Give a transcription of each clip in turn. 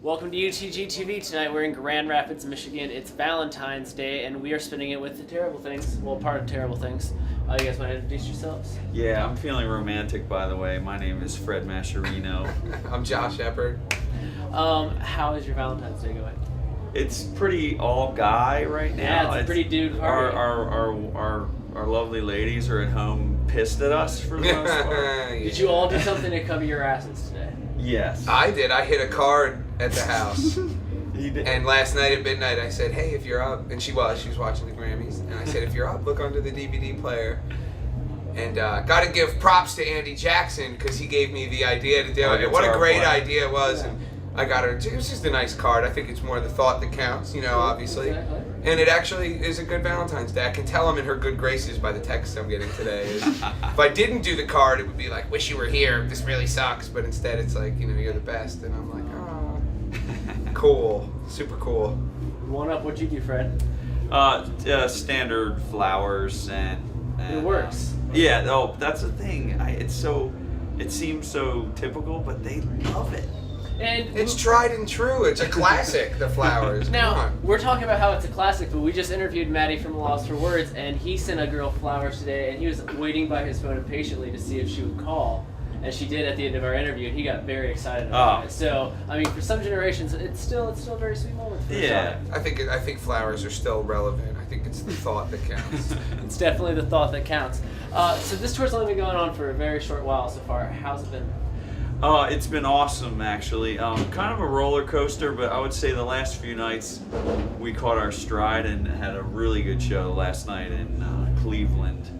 Welcome to UTG TV. Tonight we're in Grand Rapids, Michigan. It's Valentine's Day, and we are spending it with the terrible things. Well, part of terrible things. You guys want to introduce yourselves? Yeah, I'm feeling romantic, by the way. My name is Fred Mascherino. I'm Josh Shepard. How is your Valentine's Day going? It's pretty all guy right now. Yeah, it's a pretty dude party. Our lovely ladies are at home pissed at us for the most part. Yeah. Did you all do something to cover your asses today? Yes. I did. I hit a card at the house. He did. And last night at midnight I said, hey, if you're up, and she was watching the Grammys, and I said, if you're up, look under the DVD player. And got to give props to Andy Jackson because he gave me the idea to do it. What a great idea it was. Yeah. And I got her, it was just a nice card. I think it's more the thought that counts, obviously. Exactly. And it actually is a good Valentine's Day. I can tell I'm in her good graces by the text I'm getting today. If I didn't do the card, it would be like, wish you were here, this really sucks. But instead it's like, you're the best. And I'm like, oh, cool, super cool. One up, what'd you do, Fred? Standard flowers and It works. Yeah, no, that's the thing. It seems so typical, but they love it. And It's tried and true. It's a classic, the flowers. Come now, on. we're talking about how it's a classic, but we just interviewed Maddie from Lost for Words, and he sent a girl flowers today, and he was waiting by his phone impatiently to see if she would call. And she did at the end of our interview, and he got very excited about it. So, I mean, for some generations, it's still a very sweet moment for Yeah. I think flowers are still relevant. I think it's the thought that counts. It's definitely the thought that counts. So this tour's only been going on for a very short while so far. How's it been? It's been awesome, actually. Kind of a roller coaster, but I would say the last few nights we caught our stride and had a really good show last night in Cleveland.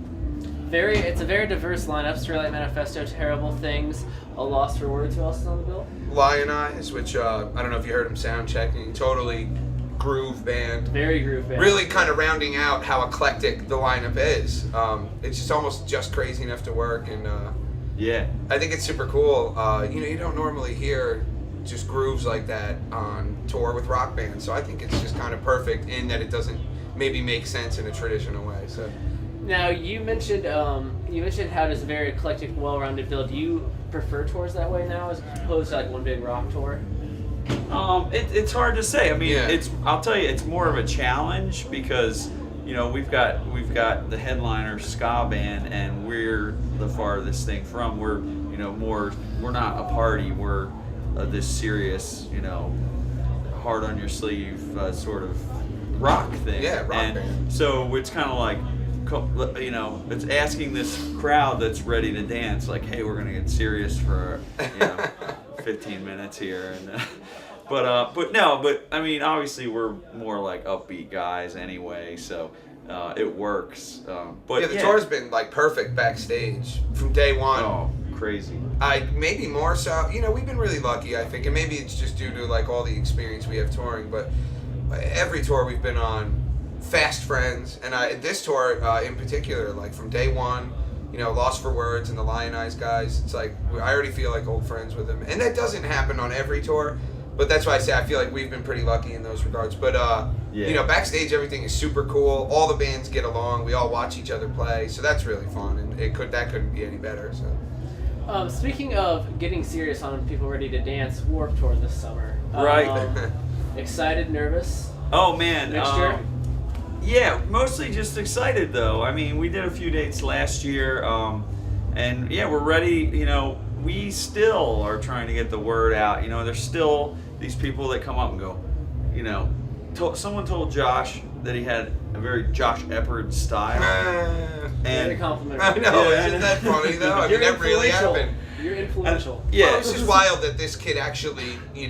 It's a very diverse lineup. Straylight Manifesto, Terrible Things, A Lost for Words. Who else is on the bill? Lion Eyes, which I don't know if you heard him sound checking. Totally groove band. Very groove band. Really kind of rounding out how eclectic the lineup is. It's just almost just crazy enough to work, and Yeah. I think it's super cool. You don't normally hear just grooves like that on tour with rock bands, so I think it's just kind of perfect in that it doesn't maybe make sense in a traditional way. So. Now you mentioned how it is a very eclectic, well-rounded bill. Do you prefer tours that way now, as opposed to like one big rock tour? It's hard to say. I mean, Yeah. I'll tell you, it's more of a challenge because we've got the headliner ska band, and we're the farthest thing from. We're we're not a party. We're this serious, hard on your sleeve sort of rock thing. Yeah, rock band. So it's kind of like, it's asking this crowd that's ready to dance, like, hey, we're gonna get serious for 15 minutes here, and but I mean, obviously we're more like upbeat guys anyway, so it works. But The tour's been like perfect backstage from day one. Oh, crazy. Maybe more so. We've been really lucky, I think, and maybe it's just due to like all the experience we have touring. But every tour we've been on, fast friends, and this tour in particular, like from day one, Lost for Words and the Lion Eyes guys. It's like I already feel like old friends with them, and that doesn't happen on every tour. But that's why I say I feel like we've been pretty lucky in those regards. But backstage everything is super cool. All the bands get along. We all watch each other play, so that's really fun, and that couldn't be any better. So. Speaking of getting serious on people ready to dance, Warped Tour this summer. Right. Excited, nervous? Oh man. Mixture? Yeah, mostly just excited though. I mean, we did a few dates last year, and yeah, we're ready. We still are trying to get the word out. There's still these people that come up and go, someone told Josh that he had a very Josh Eppard style. Very complimentary. I know, isn't that funny though? I mean, that really happened. You're influential. Yeah. It's just wild that this kid actually, he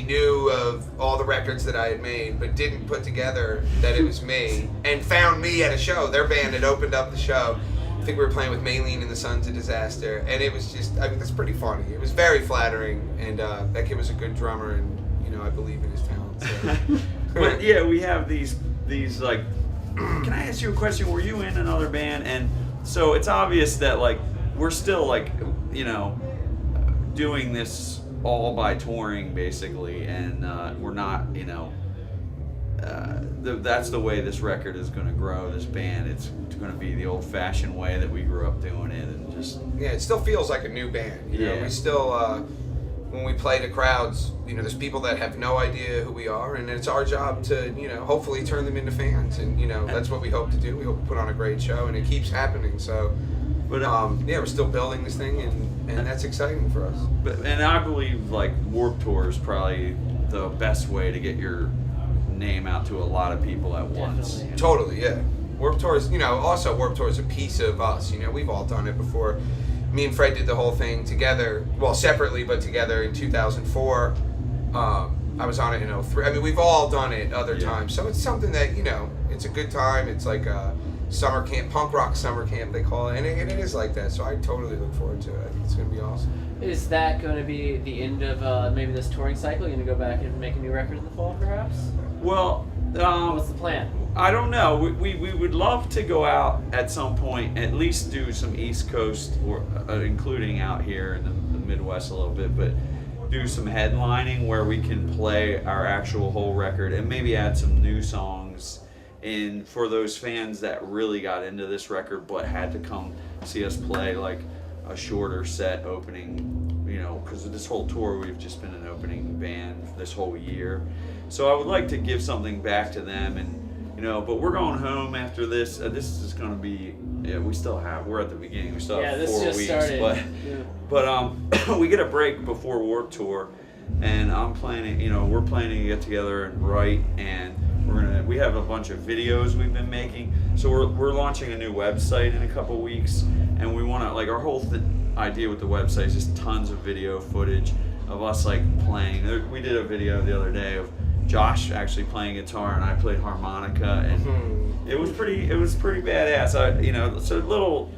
knew of all the records that I had made, but didn't put together that it was me, and found me at a show. Their band had opened up the show. I think we were playing with Maylene and the Sons of Disaster, and it was just, that's pretty funny. It was very flattering, and that kid was a good drummer, and, I believe in his talent. So. But yeah, we have these like, can I ask you a question? Were you in another band? And so it's obvious that like, we're still like, doing this all by touring basically, and we're not, that's the way this record is going to grow, this band. It's going to be the old-fashioned way that we grew up doing it, and just... Yeah, it still feels like a new band. Yeah. We still, when we play to crowds, you know, there's people that have no idea who we are, and it's our job to, you know, hopefully turn them into fans, and you know, that's what we hope to do. We hope to put on a great show, and it keeps happening. So, but yeah, we're still building this thing, and that's exciting for us. And I believe like Warped Tour is probably the best way to get your name out to a lot of people at once. Definitely. Totally, yeah. Warped Tour is, you know, also Warped Tour is a piece of us. You know, we've all done it before. Me and Fred did the whole thing together, well, separately, but together in 2004. I was on it in 2003. I mean, we've all done it other times. So it's something that, you know, it's a good time. It's like a summer camp, punk rock summer camp, they call it. And it is like that. So I totally look forward to it. I think it's going to be awesome. Is that going to be the end of maybe this touring cycle? You're going to go back and make a new record in the fall, perhaps? Well, what's the plan? I don't know. We would love to go out at some point, at least do some East Coast, or including out here in the Midwest a little bit, but do some headlining where we can play our actual whole record and maybe add some new songs in for those fans that really got into this record but had to come see us play like a shorter set opening, you know, because this whole tour we've just been an opening band this whole year. So I would like to give something back to them, and you know, but we're going home after this. This is going to be, we're at the beginning. We still have 4 weeks, started. but we get a break before Warped Tour, and I'm planning, you know, we're planning to get together and write, and we have a bunch of videos we've been making. So we're launching a new website in a couple weeks, and we want to, like, our whole idea with the website is just tons of video footage of us like playing. We did a video the other day of Josh actually playing guitar and I played harmonica, and it was pretty badass. You know, so little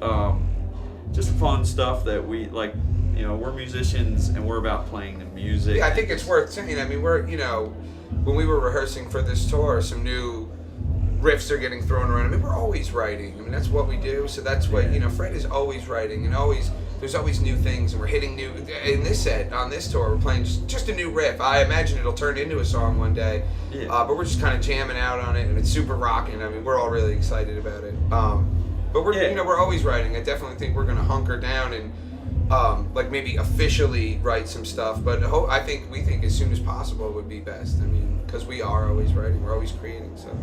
just fun stuff that we like. You know, we're musicians and we're about playing the music. Yeah, I think it's worth saying. I mean, we're, you know, when we were rehearsing for this tour, some new riffs are getting thrown around. I mean, we're always writing. I mean, that's what we do. So that's what, you know, Fred is always writing, and there's always new things, and we're hitting new. In this set, on this tour, we're playing just a new riff. I imagine it'll turn into a song one day, but we're just kind of jamming out on it, and it's super rocking. I mean, we're all really excited about it. But we're, you know, we're always writing. I definitely think we're gonna hunker down and like maybe officially write some stuff. But we think as soon as possible would be best. I mean, because we are always writing, we're always creating. So.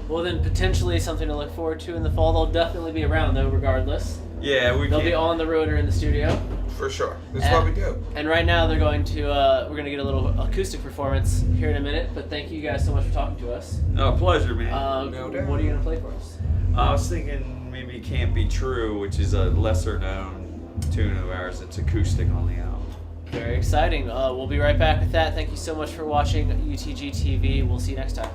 Well, then potentially something to look forward to in the fall. They'll definitely be around though, regardless. Yeah, they'll be on the road or in the studio. For sure. That's what we do. And right now they're going to, we're going to get a little acoustic performance here in a minute, but thank you guys so much for talking to us. No, pleasure, man. No doubt. What are you going to play for us? I was thinking maybe Can't Be True, which is a lesser known tune of ours. It's acoustic on the album. Very exciting. We'll be right back with that. Thank you so much for watching UTG TV. We'll see you next time.